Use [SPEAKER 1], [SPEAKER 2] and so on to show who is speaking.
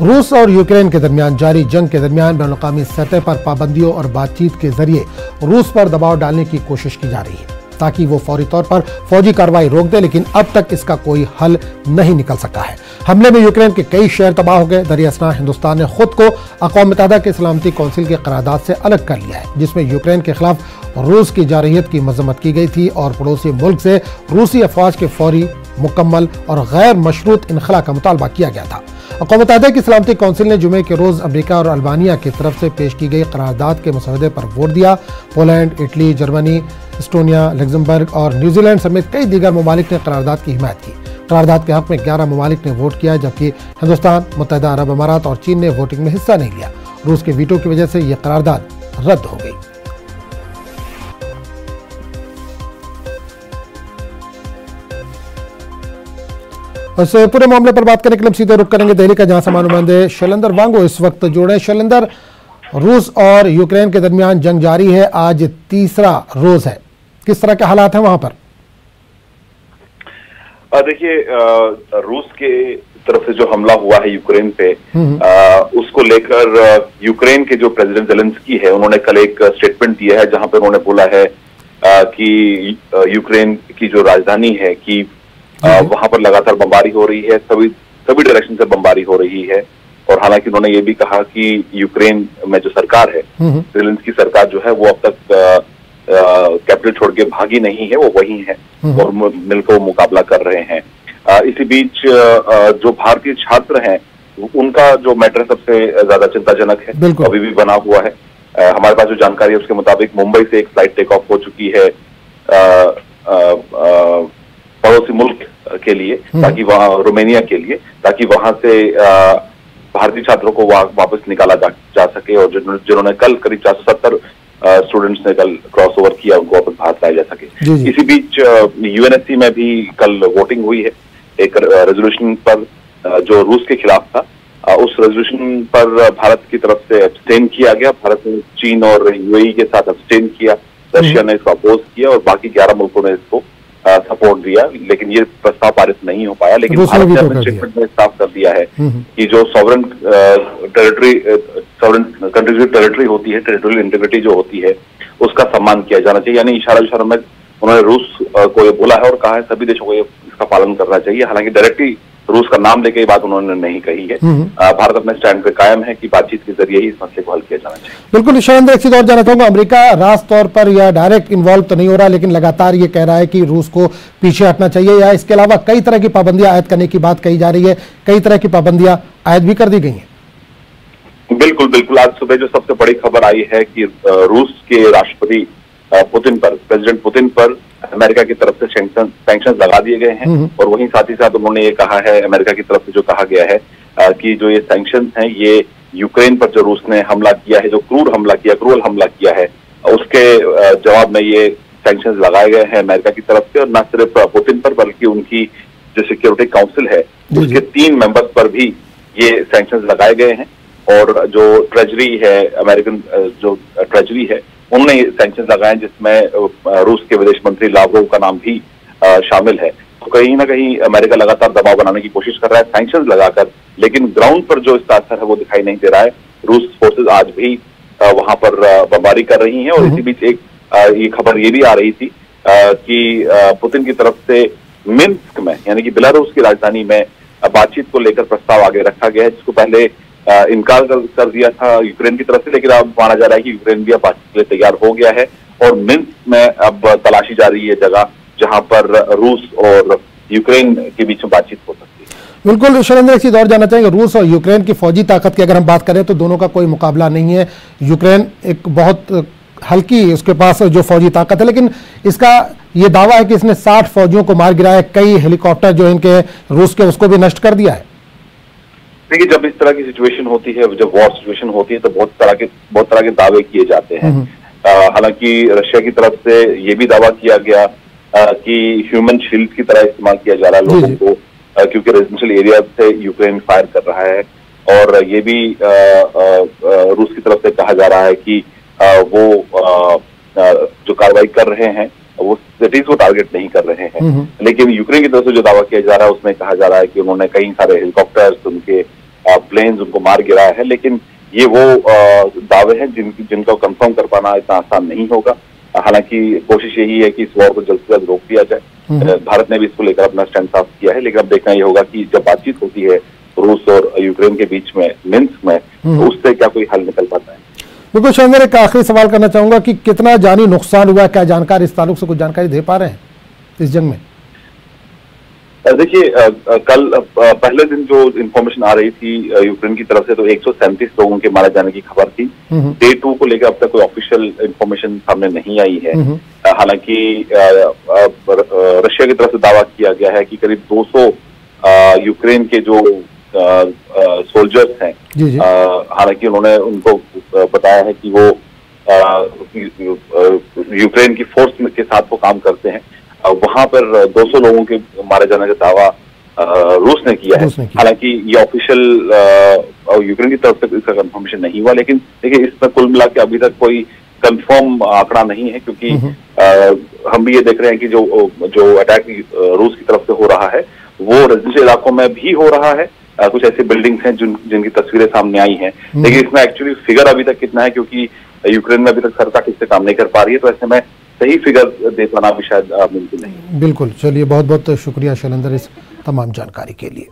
[SPEAKER 1] रूस और यूक्रेन के दरमियान जारी जंग के दरमियान बैनुल-अक़वामी सतह पर पाबंदियों और बातचीत के जरिए रूस पर दबाव डालने की कोशिश की जा रही है ताकि वो फौरी तौर पर फौजी कार्रवाई रोक दे, लेकिन अब तक इसका कोई हल नहीं निकल सका है। हमले में यूक्रेन के कई शहर तबाह हो गए। दरियासना हिंदुस्तान ने खुद को अक़वाम मुत्तहिदा के सलामती कौंसिल के करारदाद से अलग कर लिया है, जिसमें यूक्रेन के खिलाफ रूस की जारहियत की मजम्मत की गई थी और पड़ोसी मुल्क से रूसी अफवाज के फौरी, मुकम्मल और गैर मशरूत इनखला का मुतालबा किया गया था। अक़वाम मुत्तहिदा की सलामती कौंसिल ने जुमे के रोज अमेरिका और अल्बानिया की तरफ से पेश की गई करारदाद के मसौदे पर वोट दिया। Poland, Italy, Germany, Estonia, Luxembourg और न्यूजीलैंड समेत कई दीगर ममालिक ने करारदाद की हिमायत की। करारदाद के हक में 11 ममालिक ने वोट किया, जबकि हिंदुस्तान, मुत्तहिदा अरब अमारात और चीन ने वोटिंग में हिस्सा नहीं लिया। रूस के वीटो की वजह से यह करारदाद रद्द हो गई। इस पूरे मामले पर बात करने के लिए सीधे रुख करेंगे दिल्ली का, जहां से नुमाइंदे शैलेंद्र वांगो इस वक्त जुड़े। शैलेंद्र, रूस और यूक्रेन के दरमियान जंग जारी है, आज तीसरा रोज है, किस तरह के हालात हैं वहां पर?
[SPEAKER 2] देखिए, रूस के तरफ से जो हमला हुआ है यूक्रेन पे, उसको लेकर यूक्रेन के जो प्रेसिडेंट ज़ेलेंस्की है, उन्होंने कल एक स्टेटमेंट दिया है जहां पर उन्होंने बोला है कि यूक्रेन की जो राजधानी है की वहां पर लगातार बमबारी हो रही है, सभी डायरेक्शन से बमबारी हो रही है। और हालांकि उन्होंने ये भी कहा कि यूक्रेन में जो सरकार है, ज़ेलेंस्की सरकार जो है वो अब तक कैपिटल छोड़ के भागी नहीं है, वो वही है और मिलकर वो मुकाबला कर रहे हैं। इसी बीच जो भारतीय छात्र हैं उनका जो मैटर सबसे ज्यादा चिंताजनक है, अभी भी बना हुआ है। हमारे पास जो जानकारी है उसके मुताबिक मुंबई से एक फ्लाइट टेक ऑफ हो चुकी है पड़ोसी मुल्क के लिए, ताकि वहां रोमानिया के लिए, ताकि वहां से भारतीय छात्रों को वापस निकाला जा सके। और जिन्होंने कल करीब 470 स्टूडेंट्स ने कल क्रॉस ओवर किया, उनको वापस भारत लाया जा सके। इसी बीच यूएनएससी में भी कल वोटिंग हुई है एक रेजोल्यूशन पर जो रूस के खिलाफ था। उस रेजोल्यूशन पर भारत की तरफ से एब्सटेन किया गया। भारत ने चीन और यूएई के साथ एब्सटेन किया, रशिया ने इसको अपोज किया और बाकी 11 मुल्कों ने इसको सपोर्ट दिया, लेकिन ये प्रस्ताव पारित नहीं हो पाया। लेकिन भारत ने अपने स्टेटमेंट में साफ कर दिया है कि जो सॉवरेन कंट्री जो टेरिटरी होती है, टेरिटोरियल इंटीग्रिटी जो होती है, उसका सम्मान किया जाना चाहिए। यानी इशारा में उन्होंने रूस को ये बोला है और कहा है सभी देशों को इसका पालन करना चाहिए। हालांकि डायरेक्टली रूस का नाम लेके ये बात उन्होंने नहीं कही है। भारत अपने स्टैंड पे कायम है कि बातचीत के जरिए ही इस मसले को हल किया जाना चाहिए।
[SPEAKER 1] बिल्कुल। शैलेंद्र, एक चीज और जानना चाहूंगा, अमेरिका रास्त तौर पर या डायरेक्ट इन्वॉल्व तो नहीं हो रहा, लेकिन लगातार ये कह रहा है कि रूस को पीछे हटना चाहिए, या इसके अलावा कई तरह की पाबंदियां आयद करने की बात कही जा रही है, कई तरह की पाबंदियां आयद भी कर दी गई हैं।
[SPEAKER 2] बिल्कुल बिल्कुल। आज सुबह जो सबसे बड़ी खबर आई है कि रूस के राष्ट्रपति पुतिन पर, प्रेसिडेंट पुतिन पर अमेरिका की तरफ से सैंक्शंस लगा दिए गए हैं। और वहीं साथ ही साथ उन्होंने ये कहा है, अमेरिका की तरफ से जो कहा गया है कि जो ये सैंक्शंस हैं ये यूक्रेन पर जो रूस ने हमला किया है, जो क्रूर हमला किया है, उसके जवाब में ये सैंक्शंस लगाए गए हैं अमेरिका की तरफ से। और न सिर्फ पुतिन पर बल्कि उनकी जो सिक्योरिटी काउंसिल है उसके 3 मेंबर्स पर भी ये सैंक्शंस लगाए गए हैं। और जो ट्रेजरी है, अमेरिकन जो ट्रेजरी है, उन्होंने सैंक्शंस लगाए जिसमें रूस के विदेश मंत्री लावरोव का नाम भी शामिल है। तो कहीं ना कहीं अमेरिका लगातार दबाव बनाने की कोशिश कर रहा है सैंक्शंस लगाकर, लेकिन ग्राउंड पर जो इसका असर है वो दिखाई नहीं दे रहा है। रूस फोर्सेस आज भी वहां पर बमबारी कर रही हैं। और इसी बीच एक ये खबर ये भी आ रही थी कि पुतिन की तरफ से मिन्स्क में, यानी कि बेलारूस की राजधानी में बातचीत को लेकर प्रस्ताव आगे रखा गया है, जिसको पहले इनकार कर दिया था यूक्रेन की तरफ से, लेकिन अब माना जा रहा है कि यूक्रेन भी अब बातचीत के लिए तैयार हो गया है। और मिन्स्क में अब तलाशी जा रही है जगह जहां पर रूस और यूक्रेन के बीच में बातचीत हो सकती है।
[SPEAKER 1] बिल्कुल। शैलेंद्र, एक चीज और जानना चाहेंगे, रूस और यूक्रेन की फौजी ताकत की अगर हम बात करें तो दोनों का कोई मुकाबला नहीं है। यूक्रेन एक बहुत हल्की, उसके पास जो फौजी ताकत है, लेकिन इसका ये दावा है कि इसने 60 फौजियों को मार गिराया, कई हेलीकॉप्टर जो इनके रूस के उसको भी नष्ट कर दिया है।
[SPEAKER 2] देखिए, जब इस तरह की सिचुएशन होती है, जब वॉर सिचुएशन होती है, तो बहुत तरह के दावे किए जाते हैं। हालांकि रशिया की तरफ से ये भी दावा किया गया कि ह्यूमन शील्ड की तरह इस्तेमाल किया जा रहा है लोगों को, क्योंकि रेजिडेंशियल एरिया से यूक्रेन फायर कर रहा है। और ये भी रूस की तरफ से कहा जा रहा है कि वो जो कार्रवाई कर रहे हैं वो सिटीज को टारगेट नहीं कर रहे हैं। लेकिन यूक्रेन की तरफ से जो दावा किया जा रहा है उसमें कहा जा रहा है कि उन्होंने कई सारे हेलीकॉप्टर्स, उनके प्लेन्स उनको मार गिराया है, लेकिन ये वो दावे हैं जिनका कंफर्म कर पाना इतना आसान नहीं होगा। हालांकि कोशिश यही है कि इस वॉर को जल्द से जल्द रोक दिया जाए। भारत ने भी इसको लेकर अपना स्टैंड साफ किया है, लेकिन अब देखना ये होगा कि जब बातचीत होती है रूस और यूक्रेन के बीच में मिन्स्क में, तो उससे क्या कोई हल निकल पाता है।
[SPEAKER 1] बिल्कुल शैलेंद्र, एक आखिरी सवाल करना चाहूंगा कि कितना जानी नुकसान हुआ, क्या जानकारी इस ताल्लुक से कुछ जानकारी दे पा रहे हैं इस जंग में?
[SPEAKER 2] देखिए, कल पहले दिन जो इन्फॉर्मेशन आ रही थी यूक्रेन की तरफ से, तो 137 लोगों के मारे जाने की खबर थी। डे 2 को लेकर अब तक कोई ऑफिशियल इन्फॉर्मेशन सामने नहीं आई है। हालांकि रशिया की तरफ से दावा किया गया है कि करीब 200 यूक्रेन के जो सोल्जर्स हैं, हालांकि उन्होंने उनको बताया है कि वो यूक्रेन की फोर्स के साथ वो काम करते हैं। वहां पर 200 लोगों के मारे जाने का दावा रूस ने किया है। हालांकि ये ऑफिशियल यूक्रेन की तरफ से इसका कंफर्मेशन नहीं हुआ, लेकिन देखिए इसमें कुल मिला के अभी तक कोई कंफर्म आंकड़ा नहीं है, क्योंकि हम भी ये देख रहे हैं कि जो अटैक रूस की तरफ से हो रहा है वो रेजिडेंशियल इलाकों में भी हो रहा है। कुछ ऐसी बिल्डिंग्स हैं जिनकी तस्वीरें सामने आई हैं, लेकिन इसमें एक्चुअली फिगर अभी तक कितना है, क्योंकि यूक्रेन में अभी तक सरकार ठीक से काम नहीं कर पा रही है, तो ऐसे में सही फिगर दे पाना भी शायद मुमकिन नहीं।
[SPEAKER 1] बिल्कुल, चलिए बहुत बहुत शुक्रिया शैलेंद्र इस तमाम जानकारी के लिए।